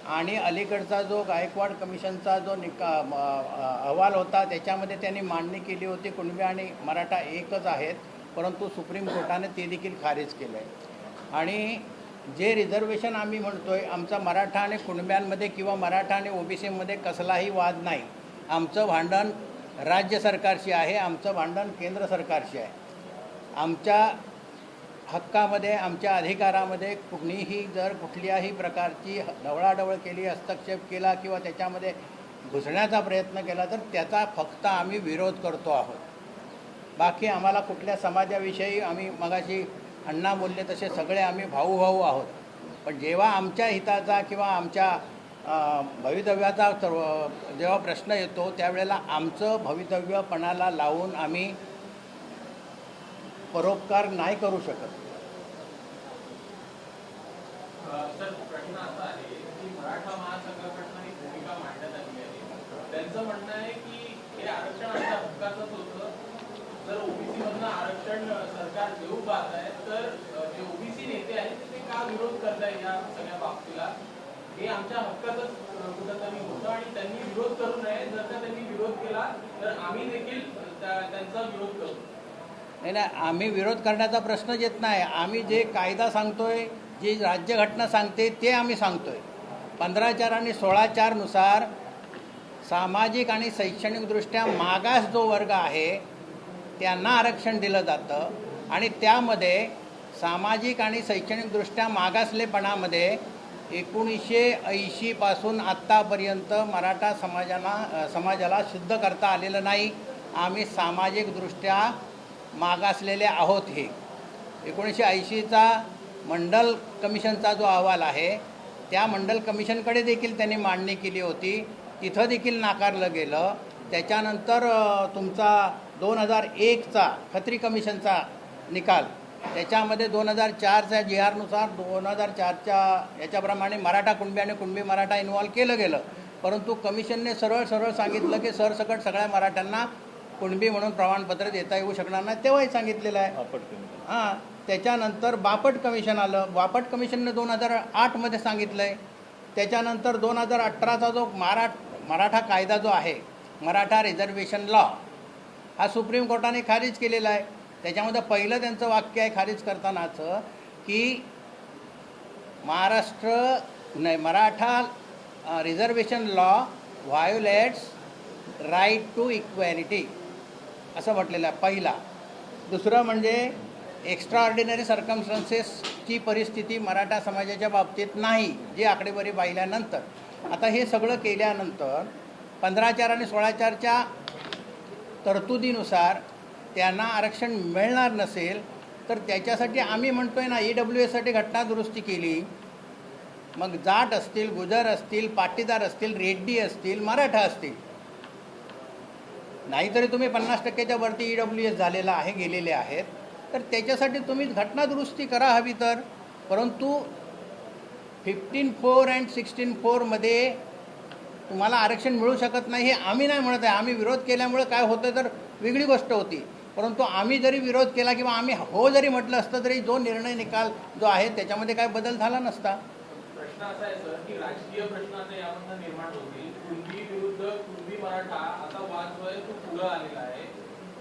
आणि अलीकडचा जो गायकवाड कमिशनचा जो अहवाल होता त्याच्यामध्ये त्यांनी मांडणी केली होती कुणबी आणि मराठा एकच आहेत, परंतु सुप्रीम कोर्टाने ते देखील खारिज केलं आहे. आणि जे रिझर्वेशन आम्ही म्हणतोय, आमचा मराठा आणि कुणब्यांमध्ये किंवा मराठा आणि ओबीसीमध्ये कसलाही वाद नाही. आमचं भांडण राज्य सरकारशी आहे, आमचं भांडण केंद्र सरकारशी आहे. आमच्या हक्कामध्ये, आमच्या अधिकारामध्ये कुणीही जर कुठल्याही प्रकारची ढवळाढवळ केली, हस्तक्षेप केला किंवा त्याच्यामध्ये घुसण्याचा प्रयत्न केला तर त्याचा फक्त आम्ही विरोध करतो आहोत. बाकी आम्हाला कुठल्या समाजाविषयी, आम्ही मगाशी अण्णा बोलले तसे सगळे आम्ही भाऊ आहोत. पण जेव्हा आमच्या हिताचा किंवा आमच्या भवितव्याचा जेव्हा प्रश्न येतो त्यावेळेला आमचं भवितव्य पणाला लावून आम्ही परोपकार नाही करू शकत. सर, प्रश्न असा आहे की मराठा महासंघाकडनं ही भूमिका मांडण्यात आली आहे. त्यांचं म्हणणं आहे की हे आरक्षण आमच्या हक्काचंच होतं. जर ओबीसी मधनं आरक्षण सरकार देऊ पाहत आहे तर जे ओबीसी नेते आहेत ते का विरोध करताय या सगळ्या बाबतीला? हे आमच्या हक्काचंच कुठंतरी होतं आणि त्यांनी विरोध करू नये. जर का त्यांनी विरोध केला तर आम्ही देखील त्यांचा विरोध करू. नाही, आम्ही विरोध करण्याचा प्रश्नच येत नाही. आम्ही जे कायदा सांगतोय, जी राज्यघटना सांगते ते आम्ही सांगतोय. 15(4) आणि 16(4) नुसार सामाजिक आणि शैक्षणिकदृष्ट्या मागास जो वर्ग आहे त्यांना आरक्षण दिलं जातं. आणि त्यामध्ये सामाजिक आणि शैक्षणिकदृष्ट्या मागासलेपणामध्ये 1980 पासून आत्तापर्यंत मराठा समाजाला सिद्ध करता आलेलं नाही. आम्ही सामाजिकदृष्ट्या मागासलेले आहोत. हे 1980चा मंडल कमिशनचा जो अहवाल आहे त्या मंडल कमिशनकडे देखील त्यांनी मांडणी केली होती, तिथं देखील नाकारलं गेलं. त्याच्यानंतर तुमचा 2001चा खत्री कमिशनचा निकाल, त्याच्यामध्ये 2004च्या GR नुसार 2004च्या याच्याप्रमाणे मराठा कुणबी आणि कुणबी मराठा इन्व्हॉल्व केलं गेलं. परंतु कमिशनने सरळ सांगितलं की सरसकट सगळ्या मराठ्यांना कुणबी म्हणून प्रमाणपत्र देता येऊ शकणार नाही, तेव्हाही सांगितलेलं आहे. हां, त्याच्यानंतर बापट कमिशन आलं. बापट कमिशनने 2008मध्ये सांगितलं आहे. त्याच्यानंतर 2018चा जो मराठा कायदा जो आहे, मराठा रिझर्वेशन लॉ, हा सुप्रीम कोर्टाने खारिज केलेला आहे. त्याच्यामध्ये पहिलं त्यांचं वाक्य आहे खारिज करतानाचं की Maratha reservation law violates right to equality असं म्हटलेलं आहे पहिला. दुसरं म्हणजे एक्स्ट्रा ऑर्डिनरी सर्कमस्टन्सेसची परिस्थिती मराठा समाजाच्या बाबतीत नाही, जी आकडेवारी पाहिल्यानंतर. आता हे सगळं केल्यानंतर 15(4) आणि 16(4)च्या तरतुदीनुसार त्यांना आरक्षण मिळणार नसेल तर त्याच्यासाठी आम्ही म्हणतोय ना, EWSसाठी घटना दुरुस्ती केली. मग जाट असतील, गुजर असतील, पाटीदार असतील, रेड्डी असतील, मराठा असतील, नाहीतरी तुम्ही 50%च्या वरती EWS झालेला आहे, गेलेले आहेत, तर त्याच्यासाठी तुम्ही घटना दुरुस्ती करा हवी तर. परंतु 15(4) आणि 16(4) मध्ये तुम्हाला आरक्षण मिळू शकत नाही हे आम्ही नाही म्हणत आहे. आम्ही विरोध केल्यामुळे काय होतं तर वेगळी गोष्ट होती. परंतु आम्ही जरी विरोध केला किंवा आम्ही हो जरी म्हटलं असतं तरी जो निर्णय निकाल जो आहे त्याच्यामध्ये काय बदल झाला नसता. प्रश्न असा आहे सर की राजकीय प्रश्न आता यामधून निर्माण होतील. कुणबी विरुद्ध कुणबी मराठा असा वाद जो आहे तो पुढे आलेला आहे.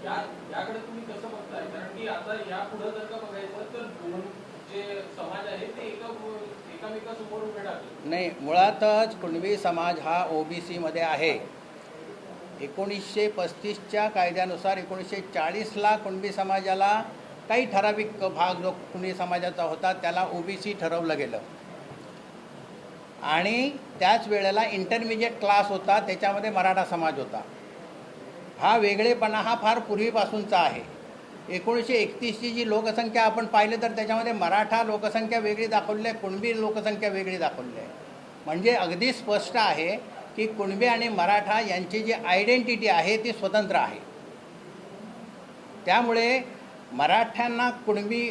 याकडे तुम्ही कसं बघताय? कारण की आता या पुढे जर का बघायचं तर दोन जे समाज आहेत ते एकामेकासमोर उभे राहतील. नाही, मुळातच कुणबी समाज हा OBC मध्ये आहे 1935च्या कायद्यानुसार 1940ला कुणबी समाजाला काही ठराविक भाग जो कुणबी समाजाचा होता त्याला ओबीसी ठरवलं गेलं आणि त्याच वेळेला इंटरमिजिएट क्लास होता, त्याच्यामध्ये मराठा समाज होता. हा वेगळेपणा हा फार पूर्वीपासूनचा आहे. 1931ची जी लोकसंख्या आपण पाहिली तर त्याच्यामध्ये मराठा लोकसंख्या वेगळी दाखवली आहे, कुणबी लोकसंख्या वेगळी दाखवली आहे. म्हणजे अगदी स्पष्ट आहे की कुणबी आणि मराठा यांची जी आयडेंटिटी आहे ती स्वतंत्र आहे. त्यामुळे मराठ्यांना कुणबी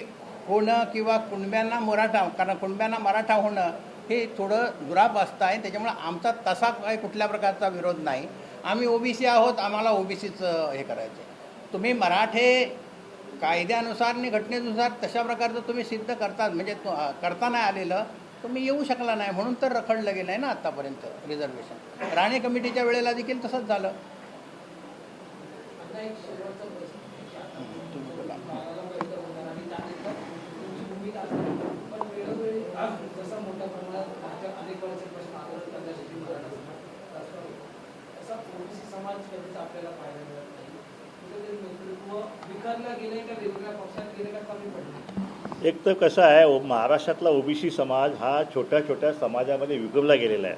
होणं किंवा कुणब्यांना मराठा, कारण कुणब्यांना मराठा होणं हे थोडं दुरापास्त आहे. त्याच्यामुळे आमचा तसा काही कुठल्या प्रकारचा विरोध नाही. आम्ही ओबीसी आहोत, आम्हाला ओबीसीचं हे करायचं आहे. तुम्ही मराठे कायद्यानुसार आणि घटनेनुसार तशा प्रकारचं तुम्ही सिद्ध करतात, म्हणजे करता नाही आलेलं, तुम्ही येऊ शकला नाही म्हणून तर रखडलं गेलं आहे ना आत्तापर्यंत रिझर्वेशन. राणे कमिटीच्या वेळेला देखील तसंच झालं. आता एक शेवटचा प्रश्न तुम्ही बोला. मला माहिती होणार आणि त्यानंतर तुमची भूमिका असेल. पण वेळोवेळी जसं मोठ्या प्रमाणात राज्यात अनेक वेळेचे प्रश्न आंदोलन करण्यासाठी मराठा समाज असा ओबीसी समाज कधीच आपल्याला पाहायला मिळत नाही. कुठेतरी नेतृत्व विखरलं गेले का वेगवेगळ्या पक्षात गेले का कमी पडले? एक तर कसं आहे, महाराष्ट्रातला ओबीसी समाज हा छोट्या छोट्या समाजामध्ये विखुरला गेलेला आहे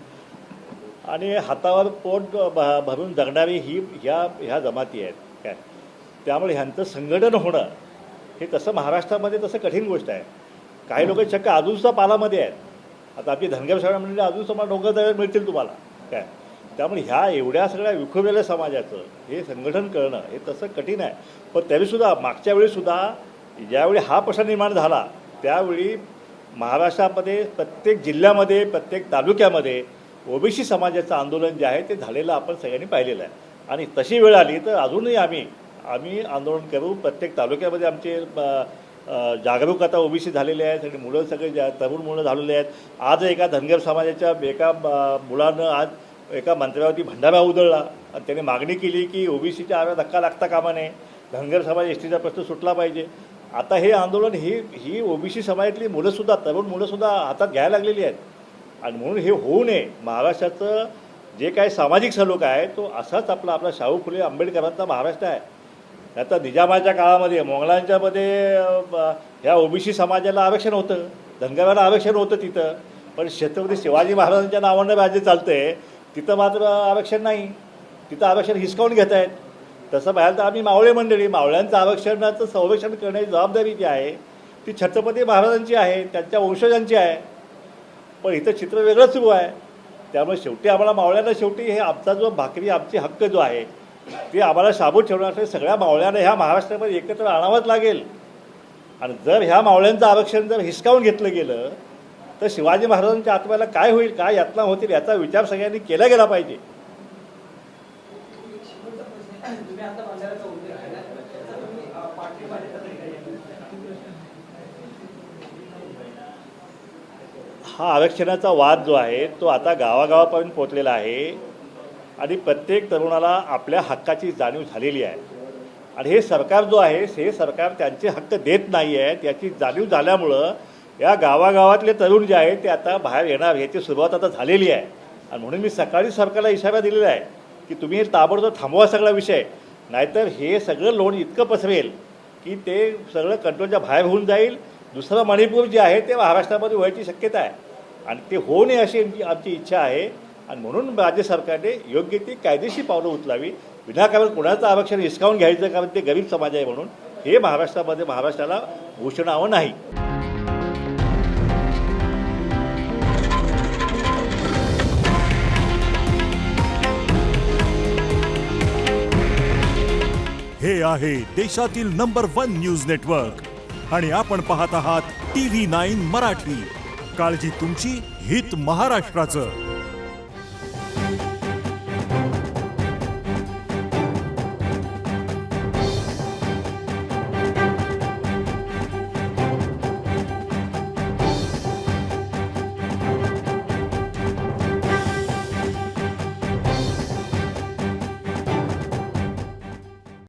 आणि हातावर पोट भरून जगणारी ह्या जमाती आहेत काय. त्यामुळे ह्यांचं संघटन होणं हे तसं महाराष्ट्रामध्ये तसं कठीण गोष्ट आहे. काही लोक चक्क अजूनसुद्धा पालामध्ये आहेत. आता आपली धनगर शाळा म्हणजे अजून समाज डोंगर मिळतील तुम्हाला काय. त्यामुळे ह्या एवढ्या सगळ्या विखुरलेल्या समाजाचं हे संघटन करणं हे तसं कठीण आहे. पण तरीसुद्धा मागच्या वेळीसुद्धा ज्यावेळी हा प्रश्न निर्माण झाला त्यावेळी महाराष्ट्रामध्ये प्रत्येक जिल्ह्यामध्ये प्रत्येक तालुक्यामध्ये ओबीसी समाजाचं आंदोलन जे आहे ते झालेलं आपण सगळ्यांनी पाहिलेलं आहे. आणि तशी वेळ आली तर अजूनही आम्ही आंदोलन करू. प्रत्येक तालुक्यामध्ये आमचे जागरूकता ओबीसी झालेले आहेत आणि मुलं सगळे तरुण मुलं झालेले आहेत. आज एका धनगर समाजाच्या एका मुलानं आज एका मंत्र्यावरती भंडारा उधळला आणि त्याने मागणी केली की ओबीसीच्या आरा धक्का लागता कामा नये, धनगर समाज एसटीचा प्रश्न सुटला पाहिजे. आता हे आंदोलन ही ओबीसी समाजातली मुलंसुद्धा, तरुण मुलंसुद्धा हातात घ्यायला लागलेली आहेत. आणि म्हणून हे होऊ नये. महाराष्ट्राचं जे काही सामाजिक सलोख आहे तो असाच आपला शाहू फुले आंबेडकरांचा महाराष्ट्र आहे. आता निजामाच्या काळामध्ये मोगलांच्यामध्ये ह्या ओबीसी समाजाला आरक्षण होतं, धनगराला आरक्षण होतं तिथं. पण छत्रपती शिवाजी महाराजांच्या नावानं राज्य चालतं आहे तिथं मात्र आरक्षण नाही. तिथं आरक्षण हिसकावून घेत आहेत. तसं पाहायला तर आम्ही मावळे मंडळी, मावळ्यांचं आरक्षणाचं संरक्षण करण्याची जबाबदारी जी आहे ती छत्रपती महाराजांची आहे, त्यांच्या वंशजांची आहे. पण इथं चित्र वेगळं सुरू आहे. त्यामुळे शेवटी आम्हाला मावळ्यांना शेवटी हे आमचा जो भाकरी आमची हक्क जो आहे ते आम्हाला शाबूत ठेवण्यासाठी सगळ्या मावळ्यांना ह्या महाराष्ट्रामध्ये एकत्र आणावंच लागेल. आणि जर ह्या मावळ्यांचं आरक्षण जर हिसकावून घेतलं गेलं तर शिवाजी महाराजांच्या आत्म्याला काय होईल, काय यातना होतील याचा विचार सगळ्यांनी केला गेला पाहिजे. तुम्ही आता बंजाराचा उल्लेख केला, त्याचा तुम्ही हा आरक्षणाचा वाद जो आहे तो आता गावागावापर्यंत पोहोचलेला आहे आणि प्रत्येक तरुणाला आपल्या हक्काची जाणीव झालेली आहे. आणि हे सरकार जो आहे हे सरकार त्यांचे हक्क देत नाही आहे याची जाणीव झाल्यामुळं या गावागावातले तरुण जे आहेत ते आता बाहेर येणार याची सुरुवात आता झालेली आहे. आणि म्हणून मी सकाळी सरकारला इशारा दिलेला आहे की तुम्ही हे ताबडतोब थांबवा सगळा विषय, नाहीतर हे सगळं लोण इतकं पसरेल की ते सगळं कंट्रोलच्या बाहेर होऊन जाईल. दुसरं मणिपूर जे आहे ते महाराष्ट्रामध्ये व्हायची शक्यता आहे आणि ते होऊ नये अशी आमची इच्छा आहे. आणि म्हणून राज्य सरकारने योग्य ती कायदेशीर पावलं उचलावी. विनाकारण कोणाचं आरक्षण हिसकावून घ्यायचं कारण ते गरीब समाज आहे म्हणून हे महाराष्ट्राला भूषणावं नाही. हे आहे देशातील नंबर 1 न्यूज नेटवर्क आणि आपण पाहत आहात TV9 मराठी. काळजी तुमची, हित महाराष्ट्राचं.